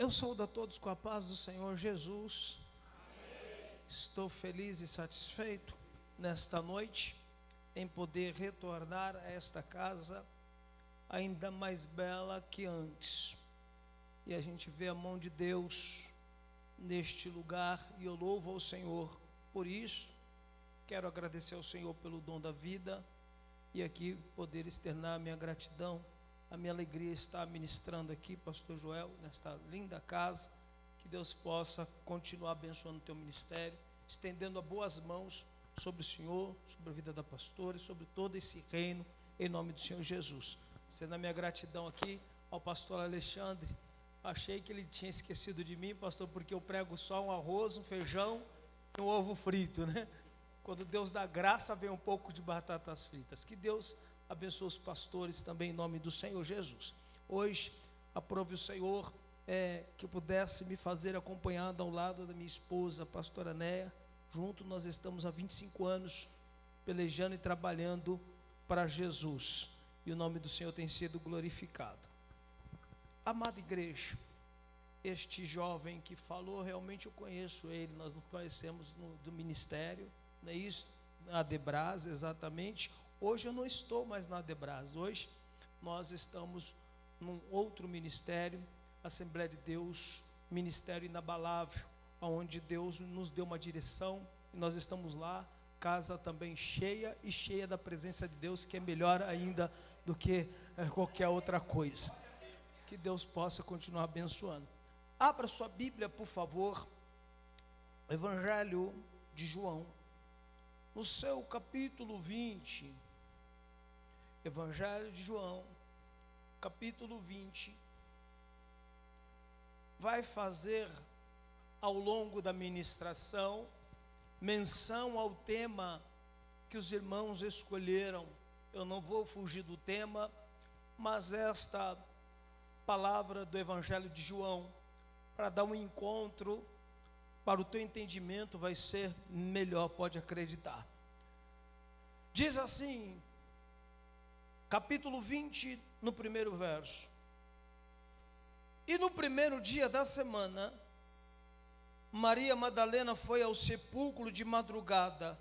Eu saúdo a todos com a paz do Senhor Jesus. Estou feliz e satisfeito nesta noite em poder retornar a esta casa ainda mais bela que antes. E a gente vê a mão de Deus neste lugar e eu louvo ao Senhor por isso. Quero agradecer ao Senhor pelo dom da vida e aqui poder externar a minha gratidão. A minha alegria está ministrando aqui, pastor Joel, nesta linda casa. Que Deus possa continuar abençoando o teu ministério, estendendo as boas mãos sobre o Senhor, sobre a vida da pastora e sobre todo esse reino, em nome do Senhor Jesus. Estendo a minha gratidão aqui ao pastor Alexandre. Achei que ele tinha esquecido de mim, pastor, porque eu prego só um arroz, um feijão e um ovo frito, né? Quando Deus dá graça, vem um pouco de batatas fritas. Que Deus abençoe os pastores também em nome do Senhor Jesus. Hoje, aprove o Senhor que eu pudesse me fazer acompanhado ao lado da minha esposa, a pastora Néia. Junto nós estamos há 25 anos pelejando e trabalhando para Jesus. E o nome do Senhor tem sido glorificado. Amada igreja, este jovem que falou, realmente eu conheço ele, nós nos conhecemos do ministério, não é isso? Na Adebras, exatamente. Hoje eu não estou mais na Adebras, hoje nós estamos num outro ministério, Assembleia de Deus, Ministério Inabalável, onde Deus nos deu uma direção, e nós estamos lá, casa também cheia e cheia da presença de Deus, que é melhor ainda do que qualquer outra coisa. Que Deus possa continuar abençoando. Abra sua Bíblia, por favor, Evangelho de João, no seu capítulo 20, Evangelho de João, capítulo 20, vai fazer ao longo da ministração menção ao tema que os irmãos escolheram. Eu não vou fugir do tema, mas esta palavra do Evangelho de João, para dar um encontro, para o teu entendimento vai ser melhor, pode acreditar. Diz assim, capítulo 20, no primeiro verso: e no primeiro dia da semana, Maria Madalena foi ao sepulcro de madrugada,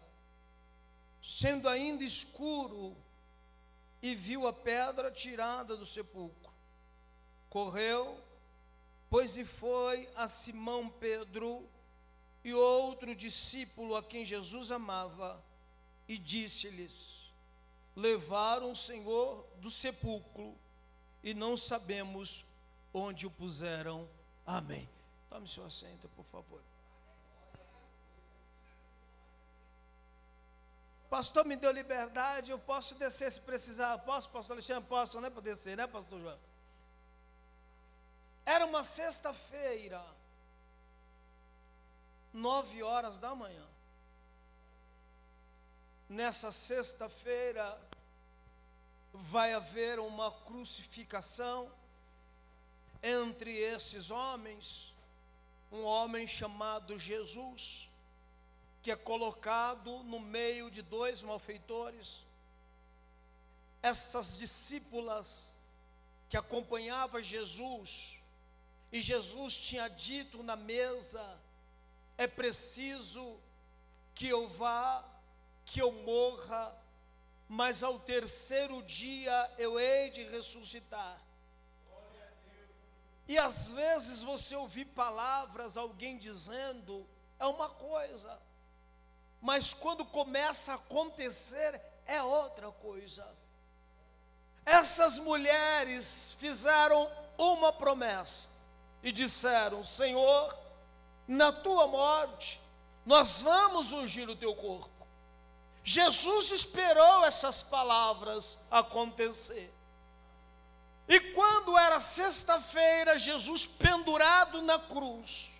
sendo ainda escuro, e viu a pedra tirada do sepulcro. Correu, pois e foi a Simão Pedro e outro discípulo a quem Jesus amava, e disse-lhes: levaram o Senhor do sepulcro e não sabemos onde o puseram. Amém. Tome seu assento, por favor. Pastor, me deu liberdade, eu posso descer se precisar. Posso, pastor Alexandre? Posso, né? Para descer, né, pastor João? Era uma sexta-feira, 9h da manhã. Nessa sexta-feira vai haver uma crucificação entre esses homens, um homem chamado Jesus, que é colocado no meio de dois malfeitores. Essas discípulas que acompanhavam Jesus, e Jesus tinha dito na mesa: é preciso que eu vá, que eu morra, mas ao terceiro dia eu hei de ressuscitar. E às vezes você ouvir palavras, alguém dizendo, é uma coisa, mas quando começa a acontecer, é outra coisa. Essas mulheres fizeram uma promessa e disseram: Senhor, na tua morte, nós vamos ungir o teu corpo. Jesus esperou essas palavras acontecer. E quando era sexta-feira, Jesus pendurado na cruz,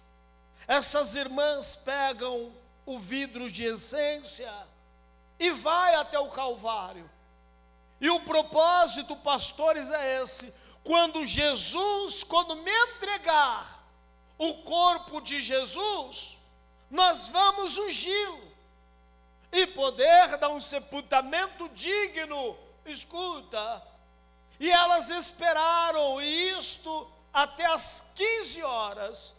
essas irmãs pegam o vidro de essência e vai até o Calvário. E o propósito, pastores, é esse: quando me entregar o corpo de Jesus, nós vamos ungí-lo e poder dar um sepultamento digno. Escuta. E elas esperaram, e isto até as 15 horas,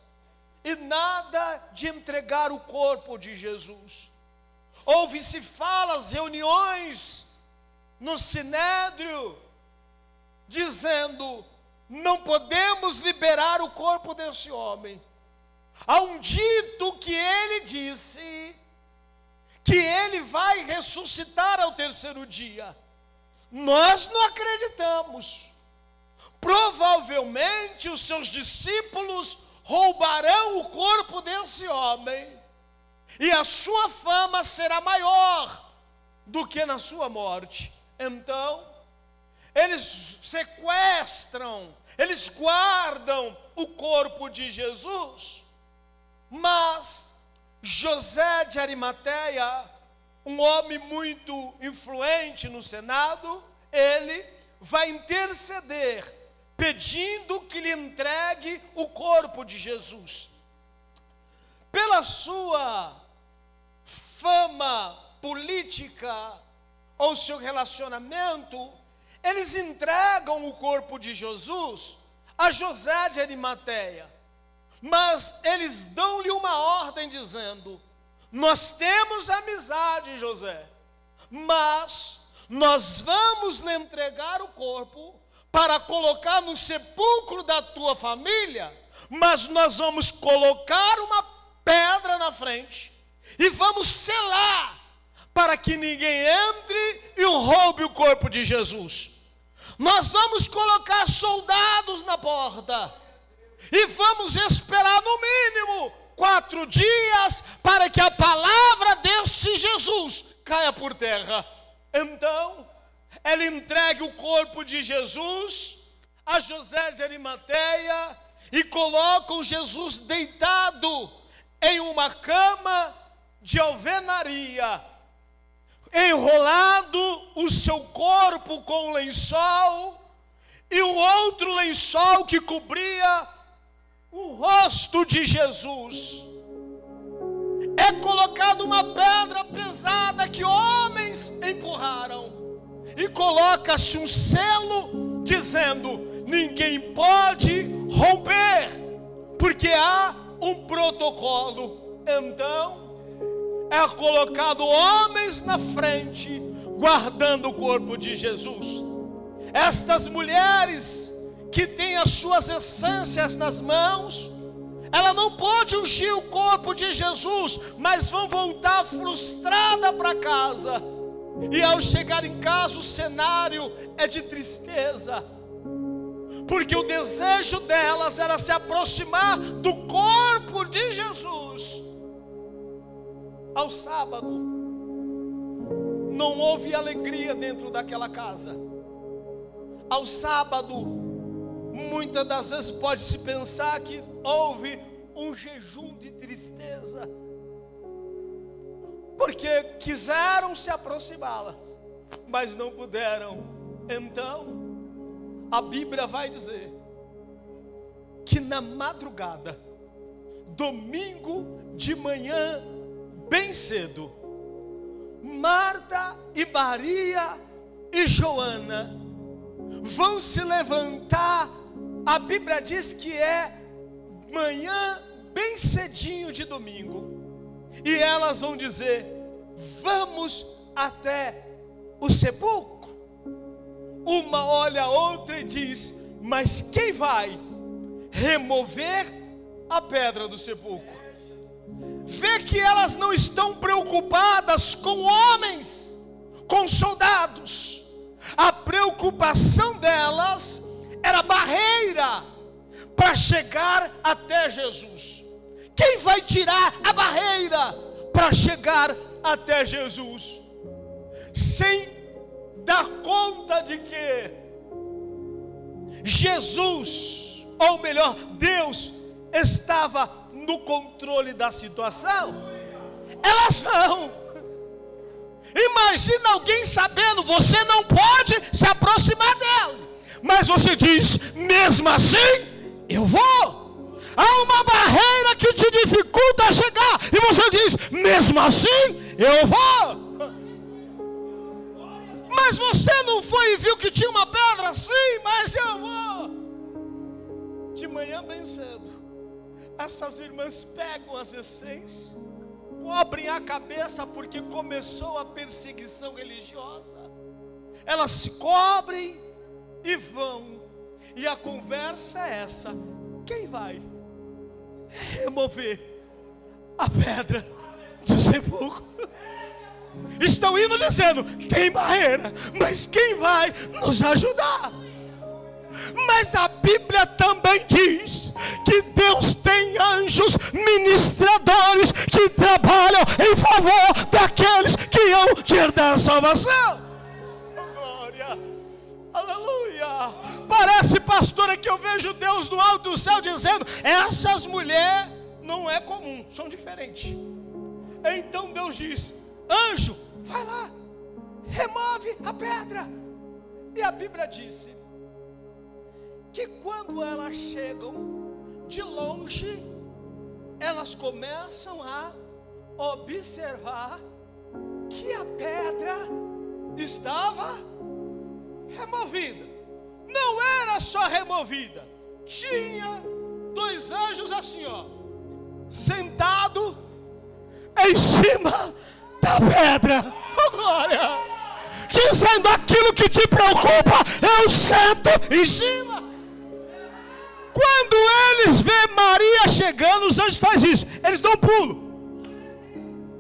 e nada de entregar o corpo de Jesus. Houve-se falas, reuniões no Sinédrio, dizendo: não podemos liberar o corpo desse homem. Há um dito que ele disse que ele vai ressuscitar ao terceiro dia. Nós não acreditamos. Provavelmente os seus discípulos roubarão o corpo desse homem, e a sua fama será maior do que na sua morte. Então, eles sequestram, eles guardam o corpo de Jesus, mas José de Arimateia, um homem muito influente no Senado, ele vai interceder, pedindo que lhe entregue o corpo de Jesus. Pela sua fama política ou seu relacionamento, eles entregam o corpo de Jesus a José de Arimateia, mas eles dão-lhe uma ordem dizendo: nós temos amizade, José, mas nós vamos lhe entregar o corpo para colocar no sepulcro da tua família, mas nós vamos colocar uma pedra na frente e vamos selar para que ninguém entre e roube o corpo de Jesus. Nós vamos colocar soldados na porta e vamos esperar no mínimo 4 dias para que a palavra desse Jesus caia por terra. Então, ele entrega o corpo de Jesus a José de Arimateia e colocam Jesus deitado em uma cama de alvenaria, enrolado o seu corpo com um lençol, e o outro lençol que cobria o rosto de Jesus. É colocada uma pedra pesada que homens empurraram, e coloca-se um selo dizendo: ninguém pode romper, porque há um protocolo. Então, é colocado homens na frente, guardando o corpo de Jesus. Estas mulheres que têm as suas essências nas mãos, ela não pode ungir o corpo de Jesus, mas vão voltar frustrada para casa. E ao chegar em casa, o cenário é de tristeza, porque o desejo delas era se aproximar do corpo de Jesus. Ao sábado, não houve alegria dentro daquela casa. Ao sábado, muitas das vezes pode-se pensar que houve um jejum de tristeza, porque quiseram se aproximá-las, mas não puderam. Então, a Bíblia vai dizer que na madrugada, domingo de manhã, bem cedo, Marta e Maria e Joana vão se levantar. A Bíblia diz que é manhã bem cedinho de domingo, e elas vão dizer: vamos até o sepulcro. Uma olha a outra e diz: mas quem vai remover a pedra do sepulcro? Vê que elas não estão preocupadas com homens, com soldados. A preocupação delas era barreira para chegar até Jesus. Quem vai tirar a barreira para chegar até Jesus? Sem dar conta de que Jesus, ou melhor, Deus, estava no controle da situação, elas vão. Imagina alguém sabendo: você não pode se aproximar dela, mas você diz: mesmo assim, eu vou. Há uma barreira que te dificulta chegar, e você diz: mesmo assim, eu vou. Mas você não foi e viu que tinha uma pedra assim, mas eu vou. De manhã bem cedo, essas irmãs pegam as essências, cobrem a cabeça, porque começou a perseguição religiosa. Elas se cobrem e vão. E a conversa é essa: quem vai remover a pedra do sepulcro? Estão indo dizendo: tem barreira, mas quem vai nos ajudar? Mas a Bíblia também diz que Deus tem anjos ministradores que trabalham em favor daqueles que hão de herdar a salvação. Glória, aleluia. Parece, pastora, que eu vejo Deus do alto do céu dizendo: essas mulheres não é comum, são diferentes. Então Deus diz: anjo, vai lá, remove a pedra. E a Bíblia disse que quando elas chegam de longe, elas começam a observar que a pedra estava removida. Não era só removida, tinha dois anjos assim, ó, sentado em cima da pedra. Oh, glória! Dizendo: aquilo que te preocupa, eu sento em cima. Quando eles vêem Maria chegando, os anjos fazem isso. Eles dão um pulo,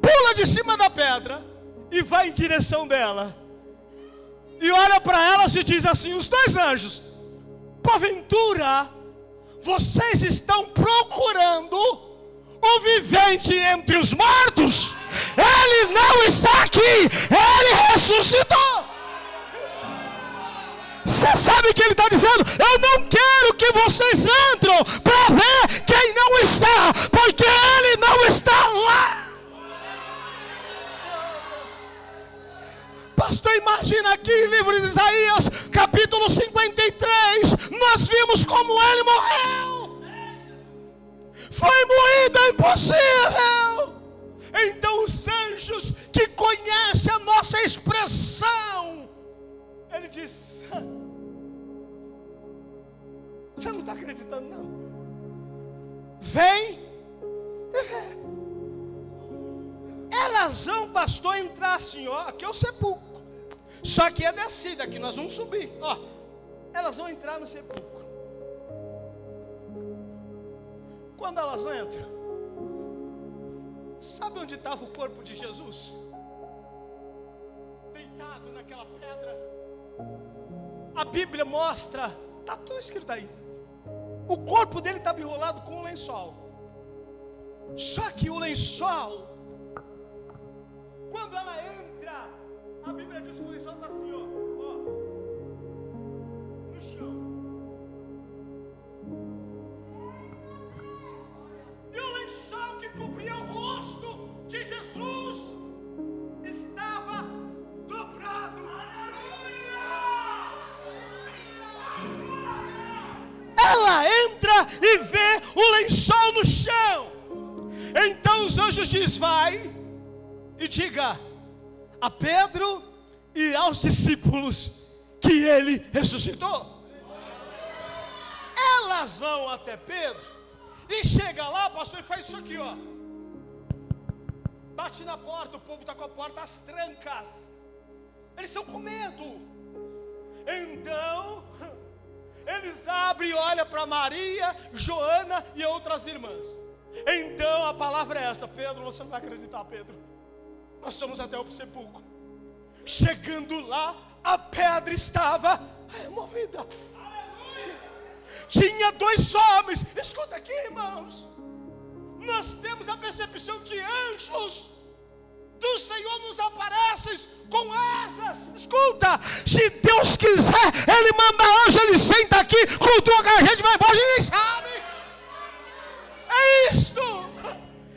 pula de cima da pedra e vai em direção dela. E olha para elas e diz assim, os dois anjos: porventura vocês estão procurando o vivente entre os mortos? Ele não está aqui, ele ressuscitou. Você sabe o que ele está dizendo? Eu não quero que vocês entrem para ver quem não está, porque ele não está lá. Pastor, imagina aqui em livro de Isaías, capítulo 53, nós vimos como ele morreu. Foi moído, é impossível. Então os anjos que conhecem a nossa expressão, ele diz: você não está acreditando não? Vem e vê. Elas vão, pastor, entrar assim, ó, aqui é o sepulcro, só que é descida, aqui nós vamos subir, ó. Elas vão entrar no sepulcro. Quando elas entram, sabe onde estava o corpo de Jesus? Deitado naquela pedra. A Bíblia mostra, está tudo escrito aí. O corpo dele estava enrolado com um lençol. Só que o lençol, quando ela entra, a Bíblia diz que o lençol está assim, ó, no chão. E o lençol que cobria o rosto de Jesus estava dobrado. Ela entra e vê o lençol no chão. Então os anjos dizem: vai e diga a Pedro e aos discípulos que ele ressuscitou. Elas vão até Pedro e chega lá, pastor, e faz isso aqui, ó. Bate na porta, o povo está com a porta às trancas. Eles estão com medo. Então eles abrem e olham para Maria, Joana e outras irmãs. Então a palavra é essa: Pedro, você não vai acreditar, Pedro, nós fomos até o sepulcro. Chegando lá, a pedra estava removida. Tinha dois homens. Escuta aqui, irmãos, nós temos a percepção que anjos do Senhor nos aparecem com asas. Escuta, se Deus quiser, ele manda anjo, ele senta aqui, cultua que a gente vai embora, e nem sabe. É isto.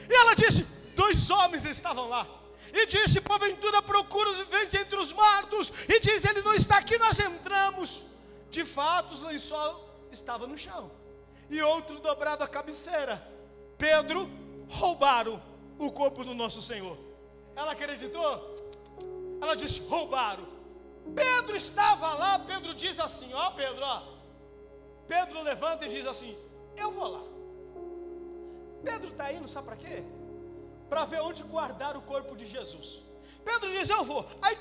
E ela disse: dois homens estavam lá. E disse: porventura procura os viventes entre os mortos. E diz: ele não está aqui, nós entramos. De fato, o lençol estava no chão e outro dobrado à cabeceira. Pedro, roubaram o corpo do nosso Senhor. Ela acreditou? Ela disse: roubaram. Pedro estava lá. Pedro diz assim, ó, Pedro, ó. Pedro levanta e diz assim: eu vou lá. Pedro está indo, sabe para quê? Para ver onde guardar o corpo de Jesus. Pedro diz, eu vou. Aí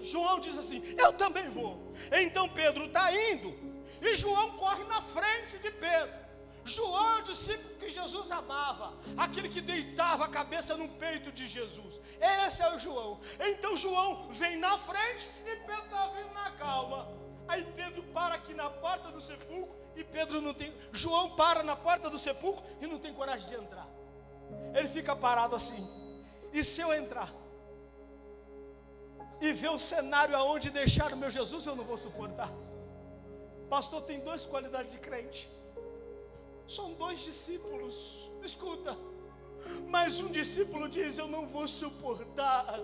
João diz assim, eu também vou. Então Pedro está indo, e João corre na frente de Pedro. João é o discípulo que Jesus amava, aquele que deitava a cabeça no peito de Jesus. Esse é o João. Então João vem na frente e Pedro está vindo na calma. Aí Pedro para aqui na porta do sepulcro e João para na porta do sepulcro e não tem coragem de entrar. Ele fica parado assim. E se eu entrar e ver o cenário aonde deixaram o meu Jesus, eu não vou suportar. Pastor, tem duas qualidades de crente. São dois discípulos. Escuta. Mas um discípulo diz, eu não vou suportar.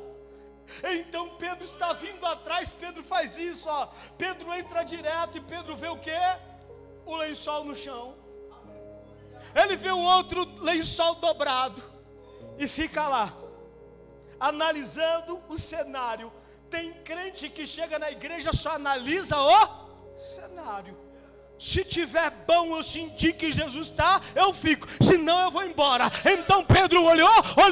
Então Pedro está vindo atrás. Pedro faz isso, ó. Pedro entra direto e Pedro vê o quê? O lençol no chão. Ele vê o outro lençol dobrado e fica lá, analisando o cenário. Tem crente que chega na igreja, só analisa o cenário. Se tiver bom, eu sentir que Jesus está, eu fico. Se não, eu vou embora. Então Pedro olhou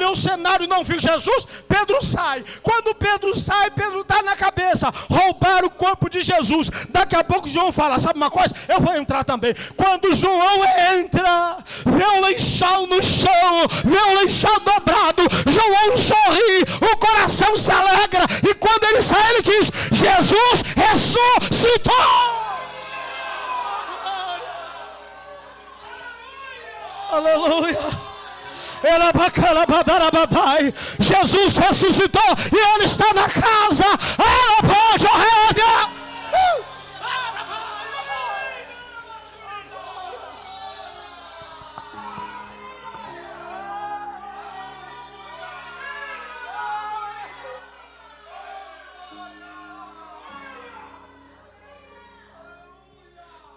o cenário, não viu Jesus. Pedro sai. Quando Pedro sai, Pedro está na cabeça. Roubaram o corpo de Jesus. Daqui a pouco João fala, sabe uma coisa? Eu vou entrar também. Quando João entra, vê o lençol no chão, vê o lençol dobrado, João sorri, o coração se alegra. E quando ele sai, ele diz, Jesus ressuscitou. Aleluia. Jesus ressuscitou e Ele está na casa.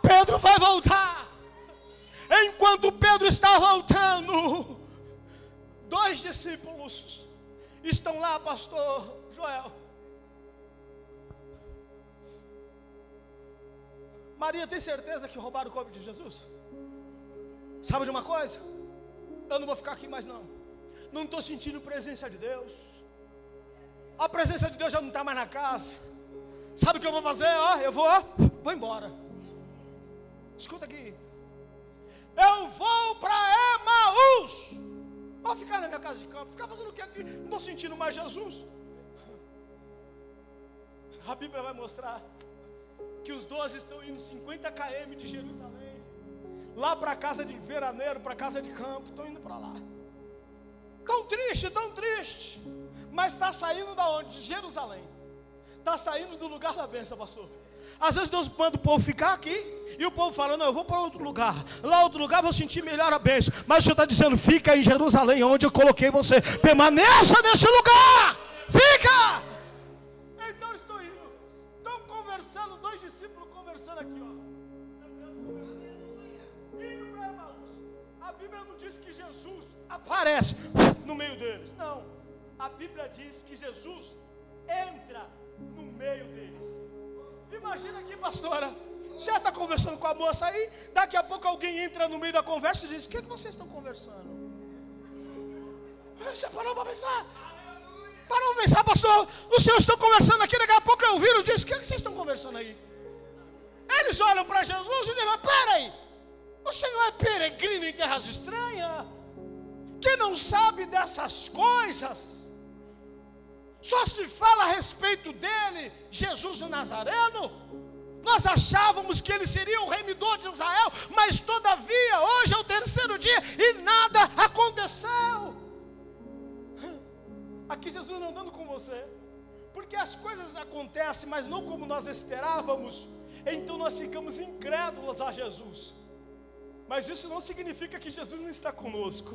Pedro vai voltar. Enquanto Pedro está voltando, dois discípulos estão lá, pastor Joel. Maria, tem certeza que roubaram o corpo de Jesus? Sabe de uma coisa? Eu não vou ficar aqui mais não. Não estou sentindo presença de Deus. A presença de Deus já não está mais na casa. Sabe o que eu vou fazer? Eu vou embora. Escuta aqui. Eu vou para Emaús. Vou ficar na minha casa de campo. Ficar fazendo o que aqui? Não estou sentindo mais Jesus. A Bíblia vai mostrar que os 12 estão indo 50 km de Jerusalém, lá para a casa de veraneiro, para a casa de campo. Estão indo para lá. Tão triste. Mas está saindo da onde? De Jerusalém. Está saindo do lugar da bênção, pastor. Às vezes Deus manda o povo ficar aqui e o povo fala, não, eu vou para outro lugar. Lá outro lugar vou sentir melhor a bênção. Mas o Senhor está dizendo, fica em Jerusalém, onde eu coloquei você. Permaneça nesse lugar. Fica. Então estou indo. Estão conversando, dois discípulos conversando aqui, ó. Indo para Emaús. A Bíblia não diz que Jesus aparece no meio deles. Não. A Bíblia diz que Jesus entra no meio deles. Imagina aqui, pastora, você está conversando com a moça aí, daqui a pouco alguém entra no meio da conversa e diz, o que vocês estão conversando? Você parou para pensar? Parou para pensar, pastor, os senhores estão conversando aqui, daqui a pouco eu viro e diz, o que vocês estão conversando aí? Eles olham para Jesus e dizem, mas peraí, o senhor é peregrino em terras estranhas? Que não sabe dessas coisas? Só se fala a respeito dele, Jesus o Nazareno. Nós achávamos que ele seria o remidor de Israel, mas todavia, hoje é o terceiro dia e nada aconteceu. Aqui Jesus não andando com você, porque as coisas acontecem, mas não como nós esperávamos. Então nós ficamos incrédulos a Jesus. Mas isso não significa que Jesus não está conosco.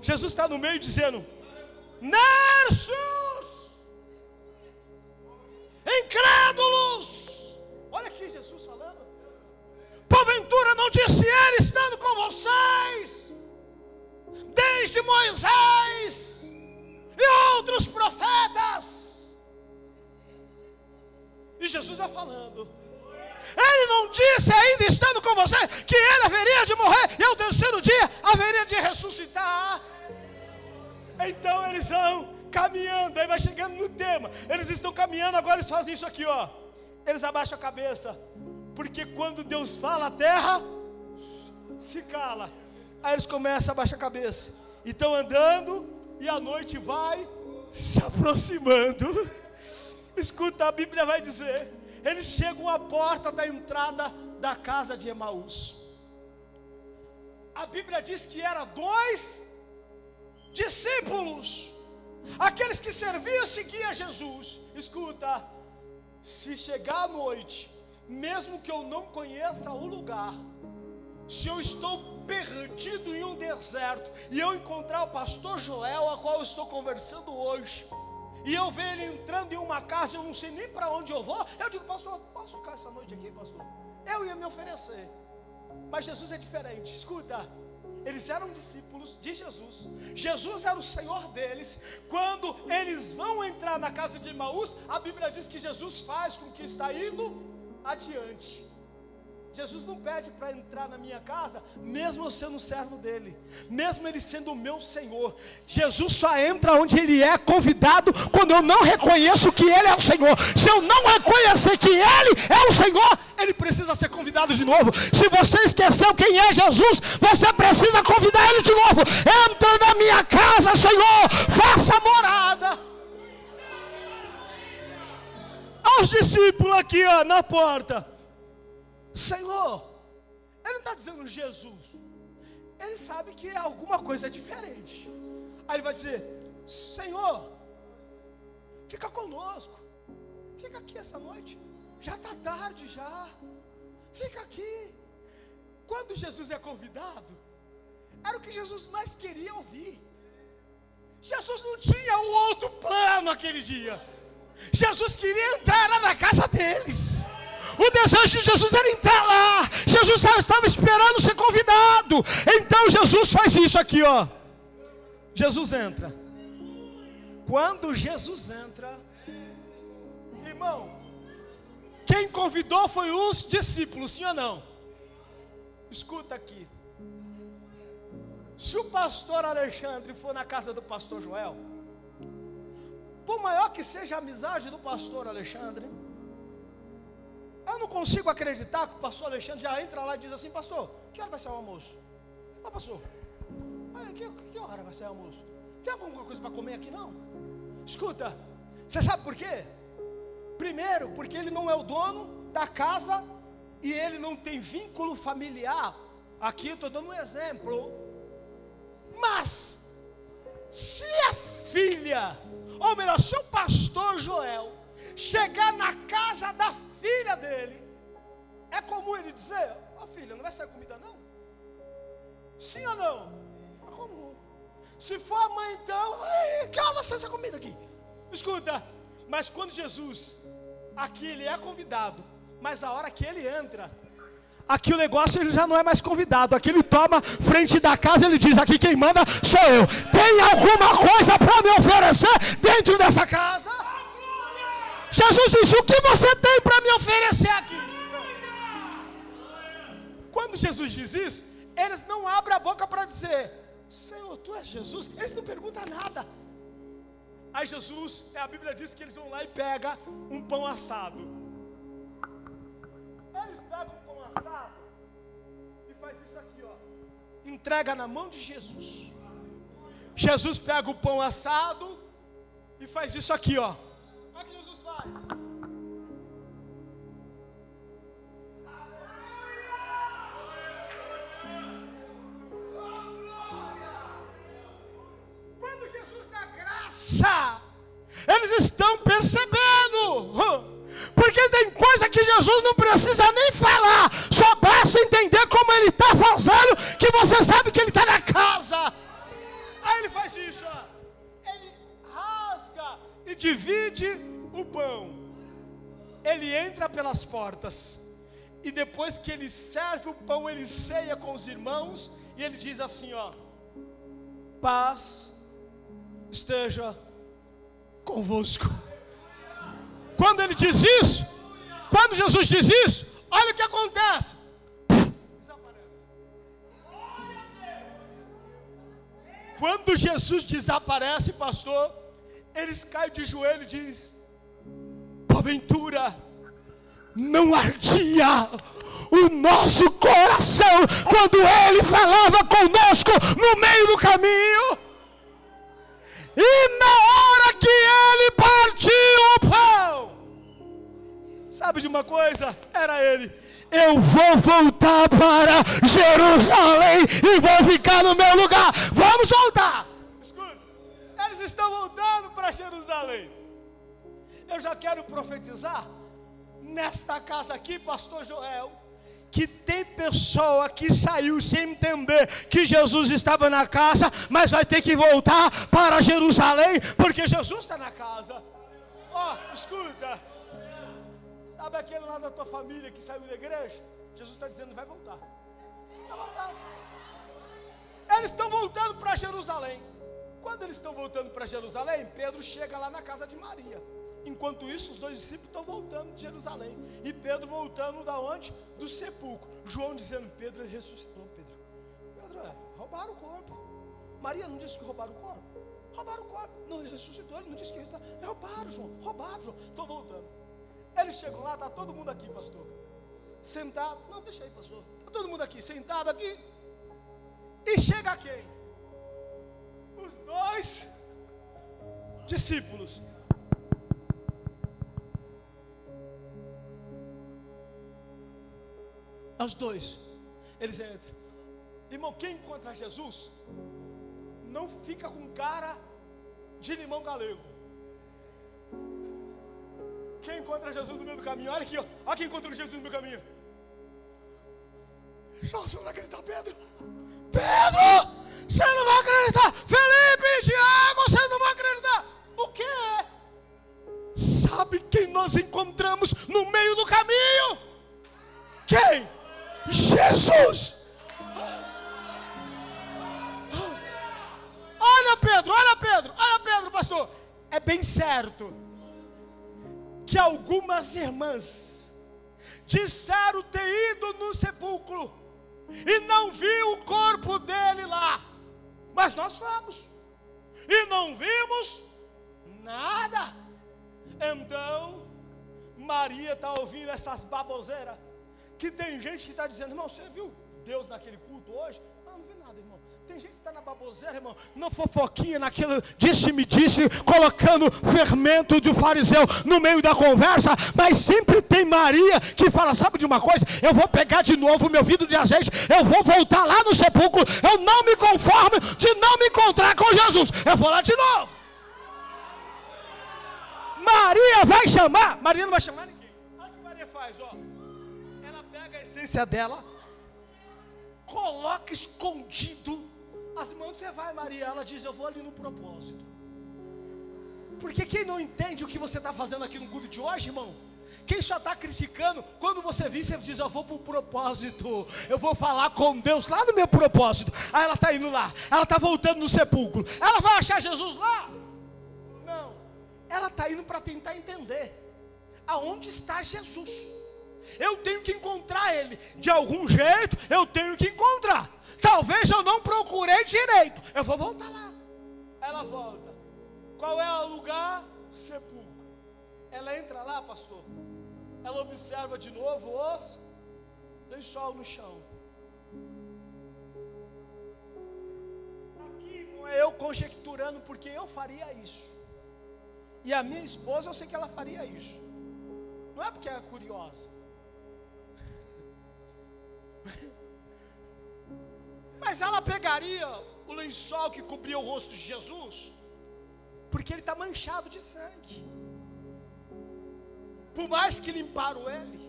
Jesus está no meio dizendo, Nersos, incrédulos. Olha aqui Jesus falando. Porventura não disse ele estando com vocês, desde Moisés e outros profetas. E Jesus vai falando. Ele não disse ainda, estando com você, que ele haveria de morrer e ao terceiro dia haveria de ressuscitar. Então eles vão caminhando, aí vai chegando no tema. Eles estão caminhando, agora eles fazem isso aqui, ó. Eles abaixam a cabeça, porque quando Deus fala, a terra se cala. Aí eles começam a abaixar a cabeça, e estão andando, e a noite vai se aproximando. Escuta, a Bíblia vai dizer, eles chegam à porta da entrada da casa de Emaús. A Bíblia diz que eram 2 discípulos, aqueles que serviam e seguiam Jesus. Escuta, se chegar à noite, mesmo que eu não conheça o lugar, se eu estou perdido em um deserto e eu encontrar o pastor Joel, a qual eu estou conversando hoje, e eu ver ele entrando em uma casa, eu não sei nem para onde eu vou, eu digo, pastor, posso ficar essa noite aqui, pastor? Eu ia me oferecer. Mas Jesus é diferente. Escuta, eles eram discípulos de Jesus, Jesus era o Senhor deles. Quando eles vão entrar na casa de Emaús, a Bíblia diz que Jesus faz com que está indo adiante. Jesus não pede para entrar na minha casa, mesmo eu sendo servo dele, mesmo ele sendo o meu Senhor. Jesus só entra onde ele é convidado, quando eu não reconheço que ele é o Senhor. Se eu não reconhecer que ele é o Senhor, ele precisa ser convidado de novo. Se você esqueceu quem é Jesus, você precisa convidar ele de novo. Entra na minha casa, Senhor, faça morada. Aos discípulos aqui, ó, na porta, Senhor, ele não está dizendo Jesus, ele sabe que é alguma coisa diferente. Aí ele vai dizer, Senhor, fica conosco, fica aqui essa noite, já está tarde já, fica aqui. Quando Jesus é convidado, era o que Jesus mais queria ouvir. Jesus não tinha um outro plano aquele dia. Jesus queria entrar lá na casa deles. O desejo de Jesus era entrar lá. Jesus estava esperando ser convidado. Então Jesus faz isso aqui, ó. Jesus entra. Quando Jesus entra, irmão, quem convidou foi os discípulos, sim ou não? Escuta aqui. Se o pastor Alexandre for na casa do pastor Joel, por maior que seja a amizade do pastor Alexandre, eu não consigo acreditar que o pastor Alexandre já entra lá e diz assim, pastor, que hora vai ser o almoço? Ô pastor, olha, que hora vai ser o almoço? Tem alguma coisa para comer aqui não? Escuta, você sabe por quê? Primeiro, porque ele não é o dono da casa e ele não tem vínculo familiar. Aqui eu estou dando um exemplo. Mas, se a filha, ou melhor, se o pastor Joel chegar na casa da filha dele, é comum ele dizer, ó filha, não vai sair comida não? Sim ou não? É comum. Se for a mãe então, que hora vai sair essa comida aqui? Escuta, mas quando Jesus, aqui ele é convidado, mas a hora que ele entra, aqui o negócio ele já não é mais convidado, aqui ele toma frente da casa, ele diz, aqui quem manda sou eu. Tem alguma coisa para me oferecer dentro dessa casa? Jesus disse, o que você tem para me oferecer aqui? Quando Jesus diz isso, eles não abrem a boca para dizer, Senhor, tu és Jesus? Eles não perguntam nada. Aí Jesus, a Bíblia diz que eles vão lá e pegam um pão assado. Eles pegam um pão assado e faz isso aqui, ó. Entrega na mão de Jesus. Jesus pega o pão assado e faz isso aqui, ó. Olha o que Jesus faz. Quando Jesus dá graça, eles estão percebendo. Porque tem coisa que Jesus não precisa nem falar, só basta entender como ele está fazendo, que você sabe que ele está na casa. Aí ele faz isso, ó. Ele rasga e divide o pão. Ele entra pelas portas, e depois que ele serve o pão, ele ceia com os irmãos, e ele diz assim, ó: paz esteja convosco. Quando ele diz isso, quando Jesus diz isso, Olha o que acontece. Desaparece. Quando Jesus desaparece, pastor, eles caem de joelho e dizem: porventura não ardia o nosso coração quando Ele falava conosco no meio do caminho? E na hora que Ele partiu o pão, sabe de uma coisa? Era Ele: eu vou voltar para Jerusalém e vou ficar no meu lugar. Vamos voltar. Escuta, eles estão voltando para Jerusalém. Eu já quero profetizar nesta casa aqui, pastor Joel, que tem pessoa que saiu sem entender que Jesus estava na casa, mas vai ter que voltar para Jerusalém, porque Jesus está na casa. Ó, escuta, sabe aquele lá da tua família que saiu da igreja? Jesus está dizendo: vai voltar. Vai voltar. Eles estão voltando para Jerusalém. Quando eles estão voltando para Jerusalém, Pedro chega lá na casa de Maria. Enquanto isso, os dois discípulos estão voltando de Jerusalém. E Pedro voltando da onde? Do sepulcro. João dizendo: Pedro, ele ressuscitou. Pedro, roubaram o corpo. Maria não disse que roubaram o corpo? Roubaram o corpo. Não, ele ressuscitou, ele não disse que ressuscitou. Roubaram, João. Estou voltando. Eles chegam lá, está todo mundo aqui, pastor. Sentado. Não, deixa aí, pastor. Está todo mundo aqui, sentado aqui. E chega quem? Os dois discípulos. Os dois, eles entram. Irmão, quem encontra Jesus não fica com cara de limão galego. Quem encontra Jesus no meio do caminho? Olha aqui, ó. Olha quem encontrou Jesus no meio do caminho. Você não vai acreditar, Pedro? Pedro, você não vai acreditar. Felipe, Tiago, vocês não vão acreditar. O quê? Sabe quem nós encontramos no meio do caminho? Quem? Jesus! Olha Pedro, pastor. É bem certo que algumas irmãs disseram ter ido no sepulcro e não viu o corpo dele lá. Mas nós fomos e não vimos nada. Então Maria está ouvindo essas baboseiras. Que tem gente que está dizendo: irmão, você viu Deus naquele culto hoje? Não vi nada, irmão. Tem gente que está na baboseira, irmão, na fofoquinha, naquilo disse-me disse, colocando fermento de fariseu no meio da conversa. Mas sempre tem Maria que fala: sabe de uma coisa? Eu vou pegar de novo o meu vidro de azeite, eu vou voltar lá no sepulcro, eu não me conformo de não me encontrar com Jesus, eu vou lá de novo. Maria vai chamar. Maria não vai chamar ninguém. Olha o que Maria faz, ó. Pega a essência dela, coloca escondido. As mãos, você vai, Maria. Ela diz: eu vou ali no propósito. Porque quem não entende o que você está fazendo aqui no culto de hoje, irmão, quem só está criticando, quando você vir, você diz: eu vou para o propósito, eu vou falar com Deus lá no meu propósito. Aí ela está indo lá, ela está voltando no sepulcro. Ela vai achar Jesus lá? Não, ela está indo para tentar entender aonde está Jesus. Eu tenho que encontrar Ele. De algum jeito eu tenho que encontrar. Talvez eu não procurei direito. Eu vou voltar lá. Ela volta. Qual é o lugar? Sepulcro. Ela entra lá, pastor. Ela observa de novo os lençol no chão. Aqui não é eu conjecturando, porque eu faria isso. E a minha esposa, eu sei que ela faria isso. Não é porque é curiosa. Mas ela pegaria o lençol que cobria o rosto de Jesus, porque ele está manchado de sangue. Por mais que limparam ele,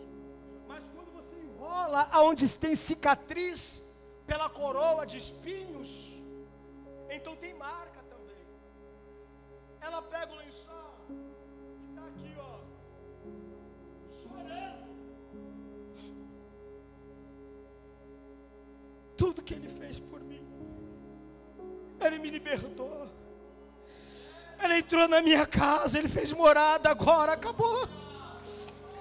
mas quando você enrola aonde tem cicatriz pela coroa de espinhos, então tem marca também. Ela pega o lençol que está aqui, ó, chorando. Tudo que Ele fez por mim, Ele me libertou, Ele entrou na minha casa, Ele fez morada, agora acabou.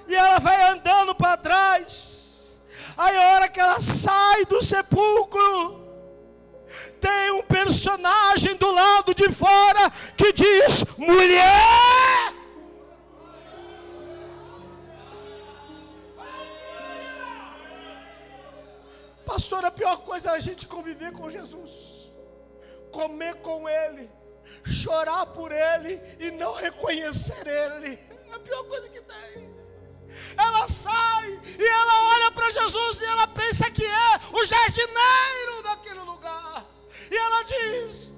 E ela vai andando para trás. Aí a hora que ela sai do sepulcro, tem um personagem do lado de fora que diz: mulher! Pastor, a pior coisa é a gente conviver com Jesus, comer com Ele, chorar por Ele e não reconhecer Ele. É a pior coisa que tem. Ela sai e ela olha para Jesus e ela pensa que é o jardineiro daquele lugar. E ela diz: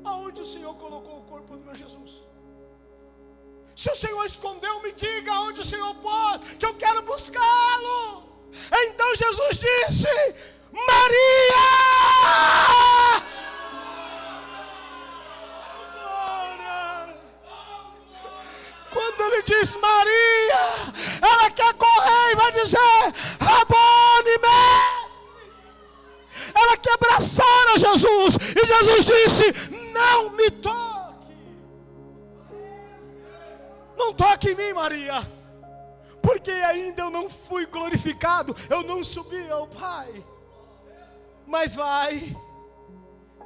aonde o Senhor colocou o corpo do meu Jesus? Se o Senhor escondeu, me diga aonde o Senhor pôs, que eu quero buscá-lo. Então Jesus disse: Maria! Quando ele diz Maria, ela quer correr e vai dizer: Rabone, mestre! Ela quer abraçar a Jesus. E Jesus disse: não me toque. Não toque em mim, Maria, porque ainda eu não fui glorificado, eu não subi ao Pai. Mas vai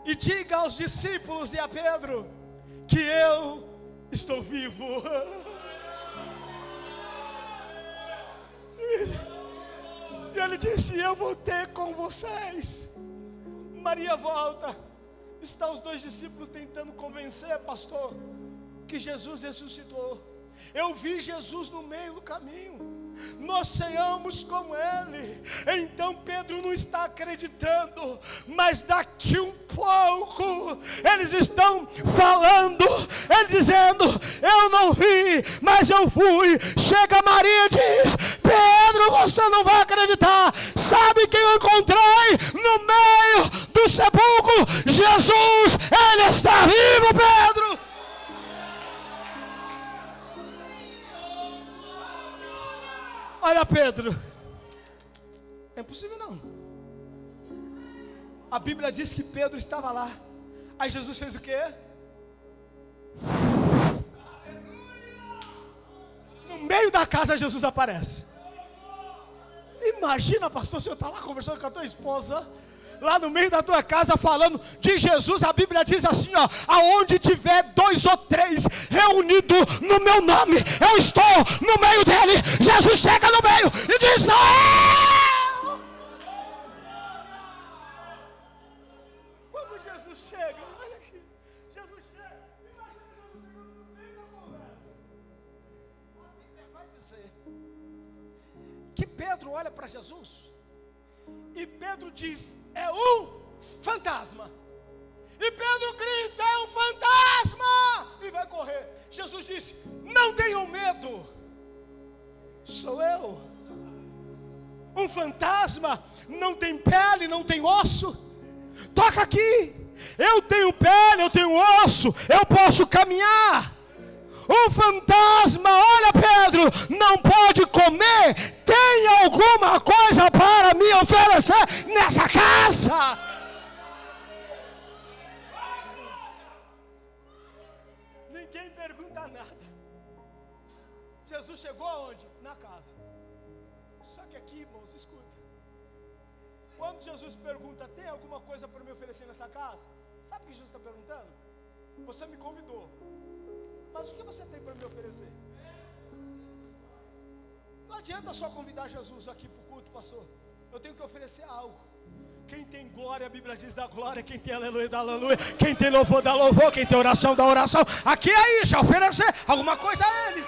e diga aos discípulos e a Pedro que eu estou vivo. E ele disse: eu vou ter com vocês. Maria volta. Está os dois discípulos tentando convencer, pastor, que Jesus ressuscitou. Eu vi Jesus no meio do caminho. Nós ceiamos com Ele. Então Pedro não está acreditando. Mas daqui um pouco eles estão falando, ele dizendo: eu não vi, mas eu fui. Chega Maria e diz: Pedro, você não vai acreditar. Sabe quem eu encontrei no meio do sepulcro? Jesus, Ele está vivo, Pedro. Olha, Pedro, é impossível não. A Bíblia diz que Pedro estava lá. Aí Jesus fez o quê? No meio da casa Jesus aparece. Imagina, pastor, se eu estar lá conversando com a tua esposa, lá no meio da tua casa, falando de Jesus. A Bíblia diz assim, ó: aonde tiver 2 ou 3 reunidos no meu nome, eu estou no meio dele. Jesus chega no meio e diz: não! Quando Jesus chega, olha aqui, Jesus chega, imagina Jesus chegando no meio da conversa. A Bíblia vai dizer que Pedro olha para Jesus e Pedro diz: é um fantasma. E Pedro grita: é um fantasma! E vai correr. Jesus disse: não tenham medo, sou eu. Um fantasma não tem pele, não tem osso. Toca aqui. Eu tenho pele, eu tenho osso, eu posso caminhar. Um fantasma, olha, Pedro, não pode comer. Tem alguma coisa para me oferecer nessa casa? Ninguém pergunta nada. Jesus chegou aonde? Na casa. Só que aqui, irmãos, escuta. Quando Jesus pergunta: tem alguma coisa para me oferecer nessa casa? Sabe o que Jesus está perguntando? Você me convidou, mas o que você tem para me oferecer? Não adianta só convidar Jesus aqui para o culto, pastor. Eu tenho que oferecer algo. Quem tem glória, a Bíblia diz, dá glória. Quem tem aleluia, dá aleluia. Quem tem louvor, dá louvor. Quem tem oração, dá oração. Aqui é isso, é oferecer alguma coisa a Ele.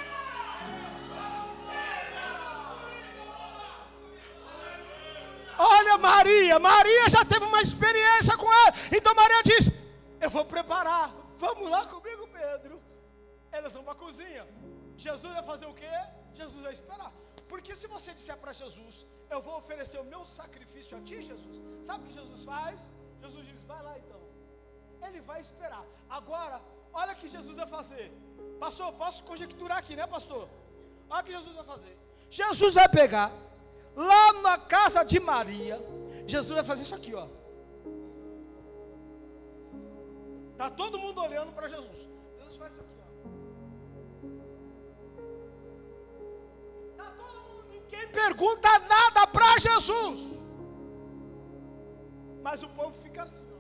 Olha Maria, Maria já teve uma experiência com Ele. Então Maria diz: eu vou preparar. Vamos lá comigo, Pedro. Elas vão para a cozinha. Jesus vai fazer o quê? Jesus vai esperar. Porque se você disser para Jesus: eu vou oferecer o meu sacrifício a ti, Jesus, sabe o que Jesus faz? Jesus diz: vai lá então. Ele vai esperar. Agora, olha o que Jesus vai fazer. Pastor, posso conjecturar aqui, né, pastor? Olha o que Jesus vai fazer. Jesus vai pegar lá na casa de Maria. Jesus vai fazer isso aqui, ó. Tá todo mundo olhando para Jesus. Jesus faz isso aqui, ó. Ninguém pergunta nada para Jesus. Mas o povo fica assim, ó.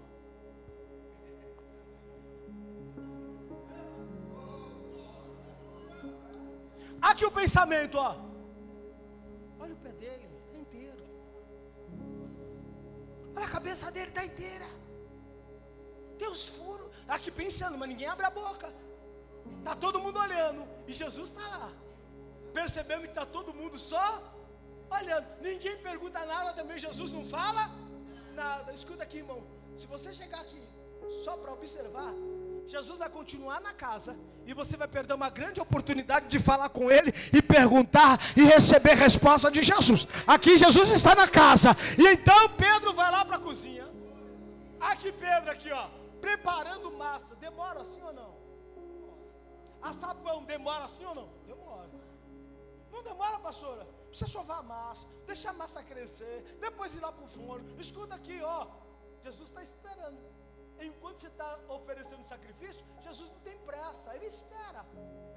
Aqui o pensamento, ó. Olha o pé dele, está inteiro. Olha a cabeça dele, está inteira. Tem os furos. Aqui pensando, mas ninguém abre a boca. Está todo mundo olhando. E Jesus está lá. Percebendo que está todo mundo só olhando. Ninguém pergunta nada também. Jesus não fala nada. Escuta aqui, irmão. Se você chegar aqui só para observar, Jesus vai continuar na casa. E você vai perder uma grande oportunidade de falar com Ele e perguntar e receber resposta de Jesus. Aqui Jesus está na casa. E então Pedro vai lá para a cozinha. Aqui Pedro, aqui ó, preparando massa. Demora assim ou não? Assar pão demora assim ou não? Demora. Não demora, pastora? Você sovar a massa, deixar a massa crescer, depois ir lá para o forno. Escuta aqui, ó. Jesus está esperando. Enquanto você está oferecendo sacrifício, Jesus não tem pressa, Ele espera.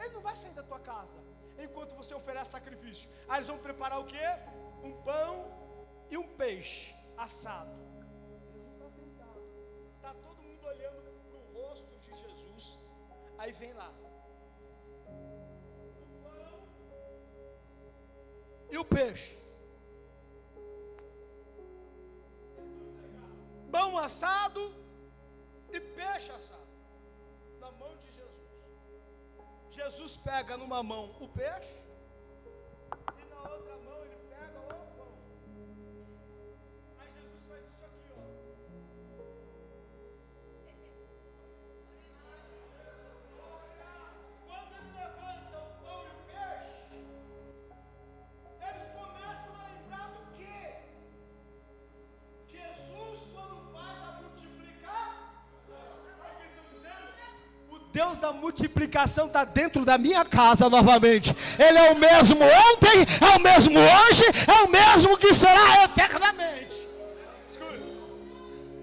Ele não vai sair da tua casa enquanto você oferece sacrifício. Aí eles vão preparar o quê? Um pão e um peixe assado. Jesus está sentado. Está todo mundo olhando para o rosto de Jesus. Aí vem lá o pão e o peixe. Pão assado e peixe assado na mão de Jesus. Jesus pega numa mão o peixe e na outra mão ele pega o pão. Aí Jesus faz isso aqui, ó. Quando ele levanta o pão e o peixe, eles começam a lembrar do quê? Jesus, quando faz a multiplicação, sabe o que eles estão dizendo? O Deus da multiplicação está dentro da minha casa novamente. Ele é o mesmo ontem, é o mesmo hoje, é o mesmo que será eternamente. Escuta.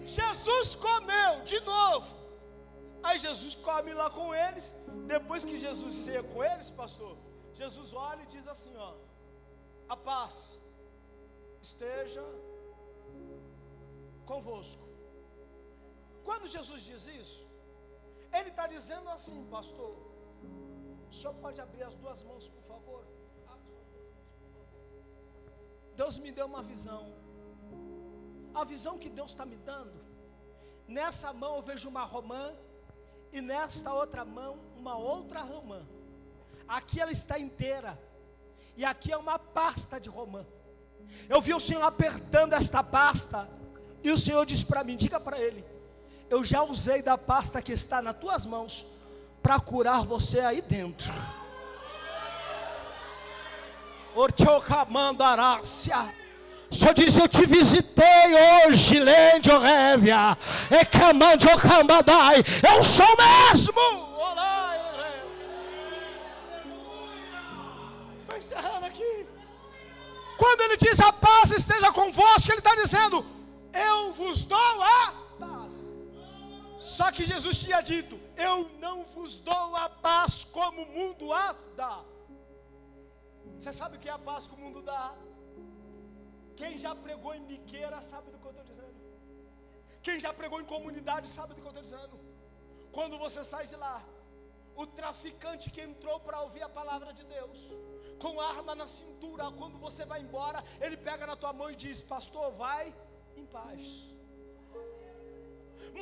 Jesus comeu de novo. Aí Jesus come lá com eles. Depois que Jesus ceia com eles, pastor, Jesus olha e diz assim, ó: a paz esteja convosco. Quando Jesus diz isso, Ele está dizendo assim, pastor. O senhor pode abrir as duas mãos, por favor? Abre as duas mãos, por favor. Deus me deu uma visão. A visão que Deus está me dando, nessa mão eu vejo uma romã, e nesta outra mão uma outra romã. Aqui ela está inteira, e aqui é uma pasta de romã. Eu vi o Senhor apertando esta pasta, e o Senhor disse para mim, diga para ele: eu já usei da pasta que está nas tuas mãos para curar você aí dentro. O Senhor diz: eu te visitei hoje, Lendio Révia, e Camandio Cambadai, eu sou mesmo. Estou encerrando aqui. Quando Ele diz a paz esteja convosco, Ele está dizendo: eu vos dou a paz. Só que Jesus tinha dito: eu não vos dou a paz como o mundo as dá. Você sabe o que é a paz que o mundo dá? Quem já pregou em biqueira sabe do que eu estou dizendo. Quem já pregou em comunidade sabe do que eu estou dizendo. Quando você sai de lá, o traficante que entrou para ouvir a palavra de Deus, com arma na cintura, quando você vai embora, ele pega na tua mão e diz: pastor, vai em paz.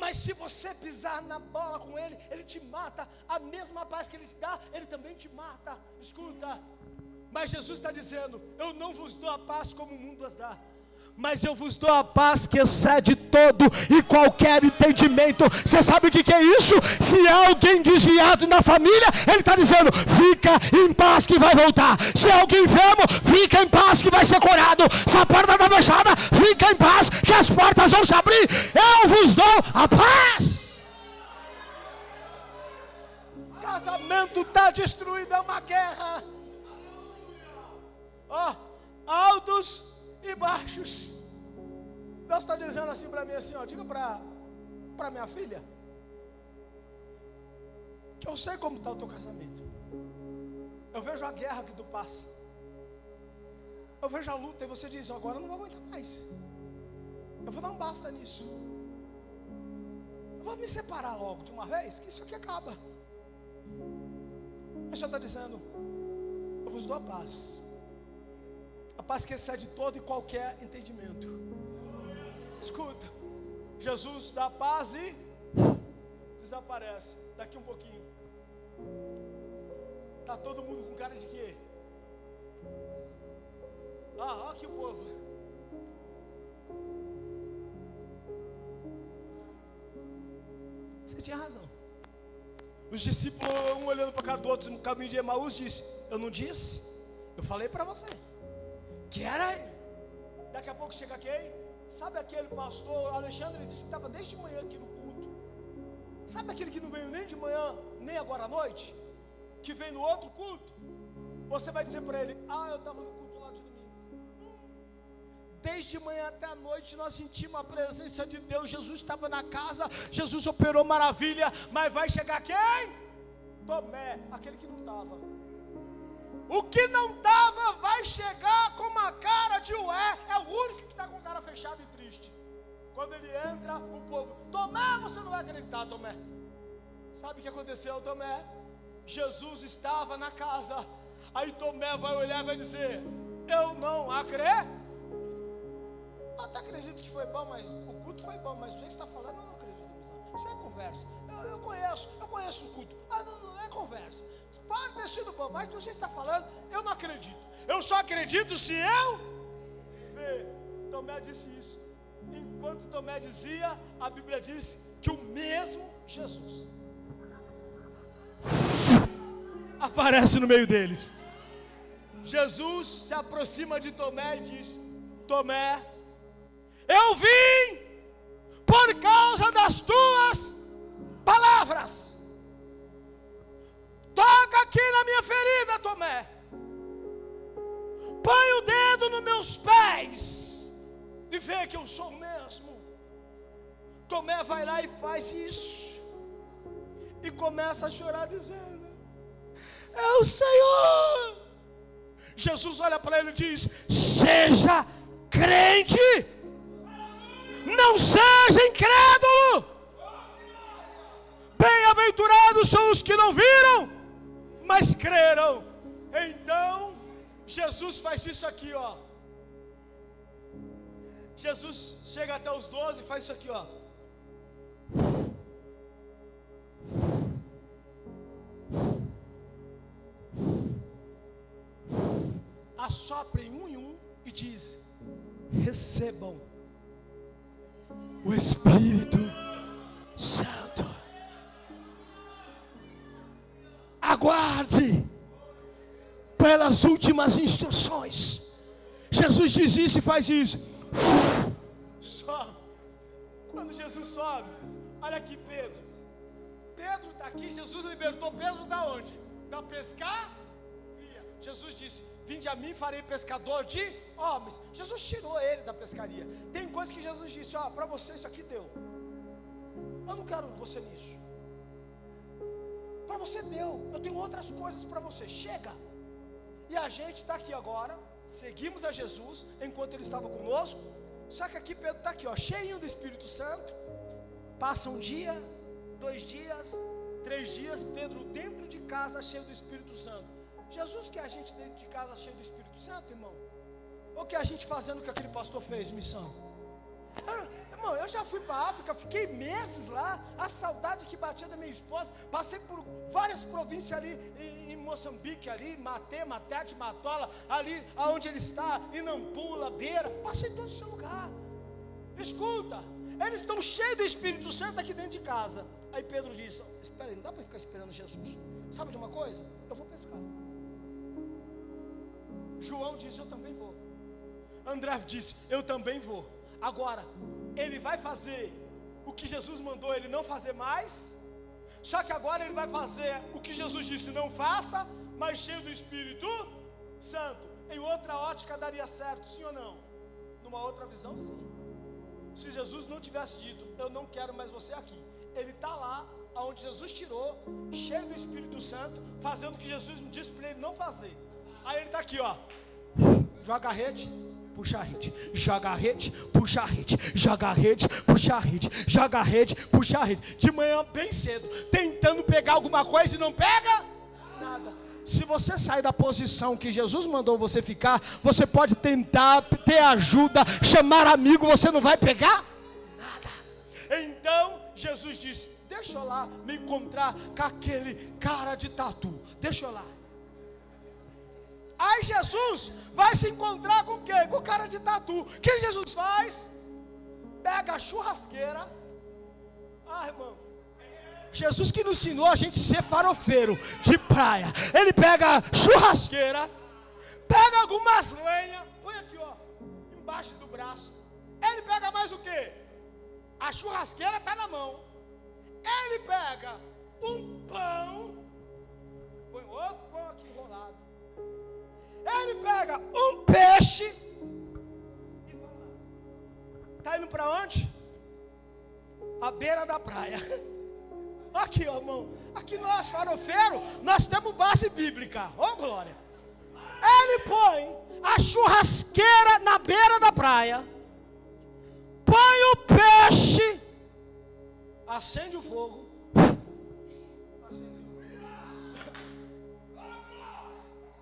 Mas se você pisar na bola com ele, ele te mata. A mesma paz que ele te dá, ele também te mata. Escuta. Mas Jesus está dizendo: eu não vos dou a paz como o mundo as dá, mas eu vos dou a paz que excede todo e qualquer entendimento. Você sabe o que é isso? Se há alguém desviado na família, Ele está dizendo: fica em paz que vai voltar. Se há alguém enfermo, fica em paz que vai ser curado. Se a porta está fechada, fica em paz que as portas vão se abrir. Eu vos dou a paz. Casamento está destruído, é uma guerra. Ó, altos e baixos. Deus está dizendo assim para mim, assim, ó, diga para minha filha que eu sei como está o teu casamento. Eu vejo a guerra que tu passa. eu vejo a luta e você diz, agora eu não vou aguentar mais. Eu vou dar um basta nisso. Eu vou me separar logo de uma vez, que isso aqui acaba. Mas já está dizendo, eu vos dou a paz. A paz que excede todo e qualquer entendimento. Escuta, Jesus dá a paz e desaparece. Daqui um pouquinho, está todo mundo com cara de quê? Olha aqui o povo. Você tinha razão. Os discípulos, um olhando para a cara do outro no caminho de Emaús, disse, eu não disse? Eu falei para você que era ele. Daqui a pouco chega quem? Sabe aquele pastor Alexandre, ele disse que estava desde manhã aqui no culto. Sabe aquele que não veio nem de manhã, nem agora à noite? Que vem no outro culto? Você vai dizer para ele, eu estava no culto lá de domingo. Desde manhã até a noite nós sentimos a presença de Deus. Jesus estava na casa, Jesus operou maravilha. Mas vai chegar quem? Tomé, aquele que não estava. O que não estava vai chegar com uma cara de ué. É o único que está com a cara fechada e triste. Quando ele entra, o povo, Tomé, você não vai acreditar, Tomé. Sabe o que aconteceu, Tomé? Jesus estava na casa. Aí Tomé vai olhar e vai dizer, eu não acredito. Eu até acredito que foi bom, mas o culto foi bom, mas o que você está falando, eu não acredito. Isso é conversa. Eu conheço o culto. Não é conversa. Pode ter sido bom, mas do que você está falando, eu não acredito. Eu só acredito se eu ver. Tomé disse isso. Enquanto Tomé dizia, a Bíblia diz que o mesmo Jesus aparece no meio deles. Jesus se aproxima de Tomé e diz, Tomé, eu vim por causa das tuas palavras. Toca aqui na minha ferida, Tomé. Põe o dedo nos meus pés e vê que eu sou o mesmo. Tomé vai lá e faz isso. E começa a chorar dizendo, é o Senhor. Jesus olha para ele e diz, seja crente, não seja incrédulo. Bem-aventurados são os que não viram, mas creram. Então, Jesus faz isso aqui, ó. Jesus chega até os 12 e faz isso aqui, ó. Assopra em um em um e diz, recebam o Espírito Santo. Aguarde pelas últimas instruções. Jesus diz isso e faz isso. Só quando Jesus sobe, olha aqui Pedro. Pedro está aqui, Jesus libertou Pedro da onde? Da pescaria. Jesus disse, vinde a mim, farei pescador de homens. Jesus tirou ele da pescaria. Tem coisa que Jesus disse, para você isso aqui deu. Eu não quero você nisso. Para você deu, eu tenho outras coisas para você. Chega. E a gente está aqui agora, seguimos a Jesus enquanto ele estava conosco. Só que aqui Pedro está aqui, cheinho do Espírito Santo. Passa um dia, 2 dias, 3 dias, Pedro dentro de casa cheio do Espírito Santo. Jesus quer a gente dentro de casa cheio do Espírito Santo, irmão? Ou quer a gente fazendo o que aquele pastor fez, missão? Irmão, eu já fui para a África, fiquei meses lá, a saudade que batia da minha esposa. Passei por várias províncias ali, em Moçambique ali, Matete, Matola, ali onde ele está, em Nampula, Beira. Passei todo esse lugar. Escuta, eles estão cheios do Espírito Santo aqui dentro de casa. Aí Pedro disse, espera aí, não dá para ficar esperando Jesus. Sabe de uma coisa? Eu vou pescar. João disse, eu também vou. André disse, eu também vou. Agora, ele vai fazer o que Jesus mandou ele não fazer mais. Só que agora ele vai fazer o que Jesus disse não faça, mas cheio do Espírito Santo. Em outra ótica daria certo, sim ou não? Numa outra visão, sim. Se Jesus não tivesse dito, eu não quero mais você aqui, ele está lá, onde Jesus tirou, cheio do Espírito Santo, fazendo o que Jesus disse para ele não fazer. Aí ele está aqui, joga a rede, puxa a rede, joga a rede, puxa a rede, joga a rede, puxa a rede, joga a rede, puxa a rede. De manhã bem cedo, tentando pegar alguma coisa e não pega nada. Se você sair da posição que Jesus mandou você ficar, você pode tentar ter ajuda, chamar amigo, você não vai pegar nada. Então Jesus disse: deixa eu lá me encontrar com aquele cara de tatu, deixa eu lá. Aí Jesus vai se encontrar com quem? Com o cara de tatu. O que Jesus faz? Pega a churrasqueira. Irmão, Jesus que nos ensinou a gente ser farofeiro de praia. Ele pega a churrasqueira, pega algumas lenhas, põe aqui ó, embaixo do braço. Ele pega mais o quê? A churrasqueira está na mão. Ele pega um pão, põe outro pão aqui enrolado. Ele pega um peixe e vai lá. Está indo para onde? À beira da praia. Aqui, ó, irmão. Aqui nós, farofeiros, nós temos base bíblica. Ó, glória. Ele põe a churrasqueira na beira da praia, põe o peixe, acende o fogo.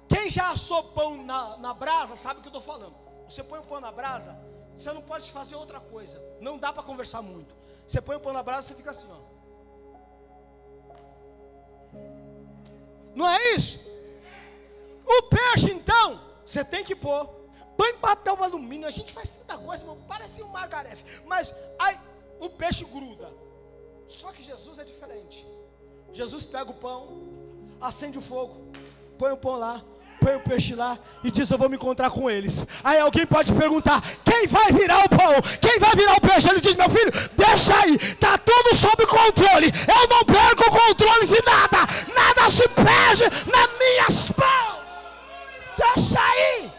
Quem já assou pão na brasa sabe o que eu estou falando. Você põe o pão na brasa, você não pode fazer outra coisa. Não dá para conversar muito. Você põe o pão na brasa, você fica assim, ó. Não é isso? O peixe, então, você tem que pôr. Põe papel alumínio. A gente faz tanta coisa, irmão, parece um margarefe. Mas aí o peixe gruda. Só que Jesus é diferente. Jesus pega o pão, acende o fogo, põe o pão lá, põe o peixe lá e diz: eu vou me encontrar com eles. Aí alguém pode perguntar: quem vai virar o pão? Quem vai virar o peixe? Ele diz: meu filho, deixa aí, está tudo sob controle. Eu não perco o controle de nada. Nada se perde nas minhas mãos. Deixa aí.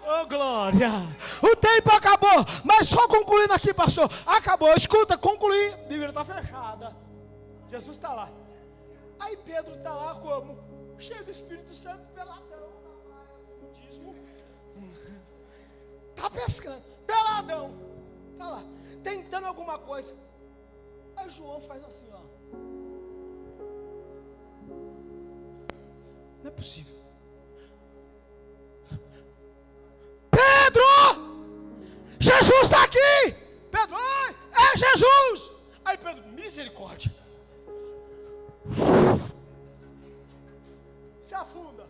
Oh glória. O tempo acabou. Mas só concluindo aqui, pastor. Acabou, escuta, concluí. A Bíblia está fechada. Jesus está lá. Aí Pedro está lá como? Cheio do Espírito Santo, peladão na praia, nudismo. Está pescando, peladão. Está lá, tentando alguma coisa. Aí João faz assim, ó. Não é possível. Pedro! Jesus está aqui! Pedro, é Jesus! Aí Pedro, misericórdia. Se afunda.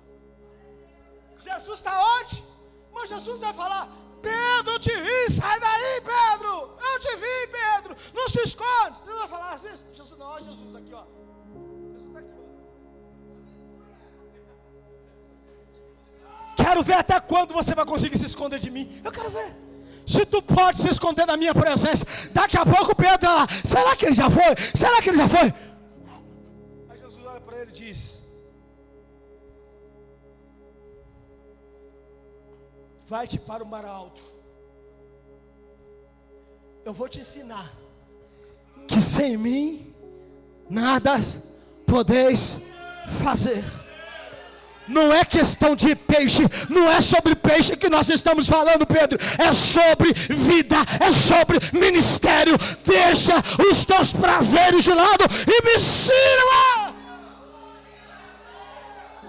Jesus está onde? Mas Jesus vai falar: Pedro, eu te vi, sai daí, Pedro. Eu te vi, Pedro. Não se esconde. Jesus vai falar assim: Jesus, não, olha Jesus aqui, ó. Jesus está aqui, ó. Quero ver até quando você vai conseguir se esconder de mim. Eu quero ver. Se tu pode se esconder da minha presença, daqui a pouco Pedro está lá. Será que ele já foi? Será que ele já foi? Aí Jesus olha para ele e diz: vai-te para o mar alto. Eu vou te ensinar que sem mim nada podeis fazer. Não é questão de peixe, não é sobre peixe que nós estamos falando, Pedro. É sobre vida, é sobre ministério. Deixa os teus prazeres de lado e me sirva.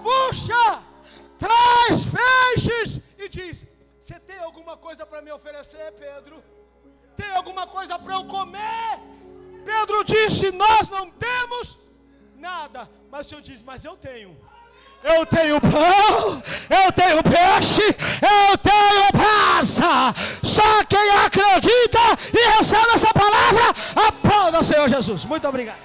Puxa, traz peixes e diz: você tem alguma coisa para me oferecer, Pedro? Tem alguma coisa para eu comer? Pedro disse: nós não temos nada. Mas o Senhor diz: mas eu tenho. Eu tenho pão, eu tenho peixe, eu tenho brasa. Só quem acredita e recebe essa palavra, aplauda o Senhor Jesus. Muito obrigado.